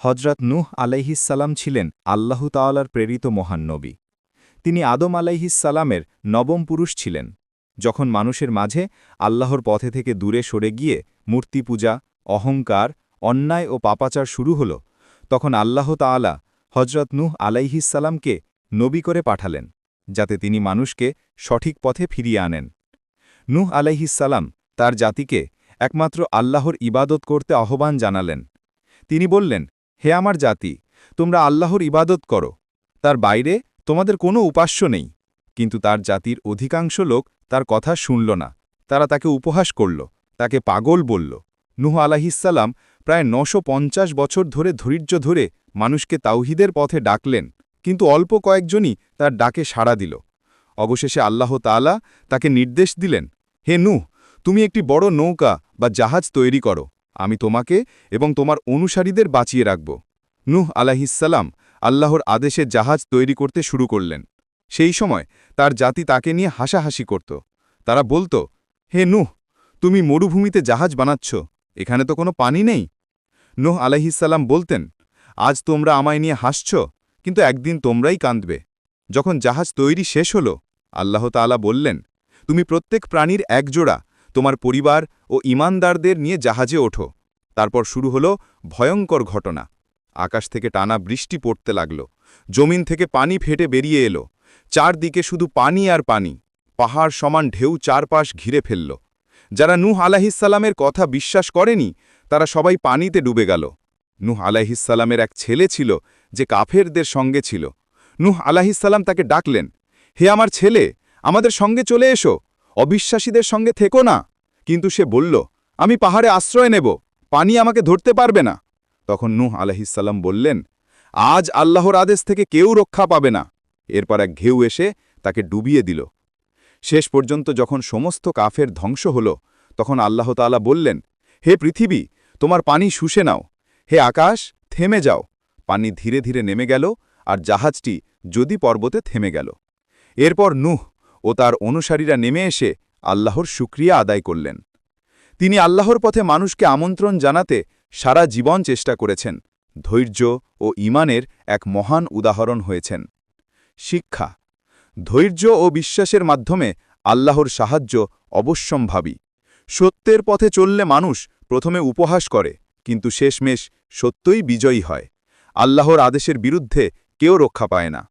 হজরত নূহ আলাইহিসসালাম ছিলেন আল্লাহ তাআলার প্রেরিত মহান নবী। তিনি আদম আলাইহিসসালামের নবম পুরুষ ছিলেন। যখন মানুষের মাঝে আল্লাহর পথে থেকে দূরে সরে গিয়ে মূর্তি পূজা, অহংকার, অন্যায় ও পাপাচার শুরু হল, তখন আল্লাহ তাআলা হজরত নূহ আলাইহিসসালামকে নবী করে পাঠালেন, যাতে তিনি মানুষকে সঠিক পথে ফিরিয়ে আনেন। নূহ আলাইহিসসালাম তার জাতিকে একমাত্র আল্লাহর ইবাদত করতে আহ্বান জানালেন। তিনি বললেন, হে আমার জাতি, তোমরা আল্লাহর ইবাদত করো, তার বাইরে তোমাদের কোনো উপাস্য নেই। কিন্তু তার জাতির অধিকাংশ লোক তার কথা শুনল না। তারা তাকে উপহাস করল, তাকে পাগল বলল। নূহ আলাইহিসসালাম প্রায় ৯৫০ বছর ধরে ধৈর্য ধরে মানুষকে তাওহীদের পথে ডাকলেন, কিন্তু অল্প কয়েকজনই তার ডাকে সাড়া দিল। অবশেষে আল্লাহ তাআলা তাকে নির্দেশ দিলেন, হে নূহ, তুমি একটি বড় নৌকা বা জাহাজ তৈরি করো, আমি তোমাকে এবং তোমার অনুসারীদের বাঁচিয়ে রাখব। নূহ আলাইহিসসালাম আল্লাহর আদেশে জাহাজ তৈরি করতে শুরু করলেন। সেই সময় তার জাতি তাকে নিয়ে হাসাহাসি করত। তারা বলত, হে নূহ, তুমি মরুভূমিতে জাহাজ বানাচ্ছ, এখানে তো কোনো পানি নেই। নূহ আলাইহিসসালাম বলতেন, আজ তোমরা আমায় নিয়ে হাসছ, কিন্তু একদিন তোমরাই কাঁদবে। যখন জাহাজ তৈরি শেষ হল, আল্লাহ তাআলা বললেন, তুমি প্রত্যেক প্রাণীর এক জোড়া তোমার পরিবার ও ঈমানদারদের নিয়ে জাহাজে ওঠো। তারপর শুরু হল ভয়ঙ্কর ঘটনা। আকাশ থেকে টানা বৃষ্টি পড়তে লাগল, জমিন থেকে পানি ফেটে বেরিয়ে এলো, চারদিকে শুধু পানি আর পানি, পাহাড় সমান ঢেউ চারপাশ ঘিরে ফেলল। যারা নূহ আলাইহিসসালামের কথা বিশ্বাস করেনি, তারা সবাই পানিতে ডুবে গেল। নূহ আলাইহিসসালামের এক ছেলে ছিল, যে কাফেরদের সঙ্গে ছিল। নূহ আলাইহিসসালাম তাকে ডাকলেন, হে আমার ছেলে, আমাদের সঙ্গে চলে এসো, অবিশ্বাসীদের সঙ্গে থেকো না। কিন্তু সে বলল, আমি পাহাড়ে আশ্রয় নেব, পানি আমাকে ধরতে পারবে না। তখন নূহ আলাইহিসসালাম বললেন, আজ আল্লাহর আদেশ থেকে কেউ রক্ষা পাবে না। এরপর এক ঢেউ এসে তাকে ডুবিয়ে দিল। শেষ পর্যন্ত যখন সমস্ত কাফের ধ্বংস হল, তখন আল্লাহ তাআলা বললেন, হে পৃথিবী, তোমার পানি শুষে নাও, হে আকাশ, থেমে যাও। পানি ধীরে ধীরে নেমে গেল, আর জাহাজটি যদি পর্বতে থেমে গেল। এরপর নূহ ও তার অনুসারীরা নেমে এসে আল্লাহর শুকরিয়া আদায় করলেন। তিনি আল্লাহর পথে মানুষকে আমন্ত্রণ জানাতে সারা জীবন চেষ্টা করেছেন, ধৈর্য ও ঈমানের এক মহান উদাহরণ হয়েছেন। শিক্ষা: ধৈর্য ও বিশ্বাসের মাধ্যমে আল্লাহর সাহায্য অবশ্যম্ভাবী। সত্যের পথে চললে মানুষ প্রথমে উপহাস করে, কিন্তু শেষমেশ সত্যই বিজয়ী হয়। আল্লাহর আদেশের বিরুদ্ধে কেউ রক্ষা পায় না।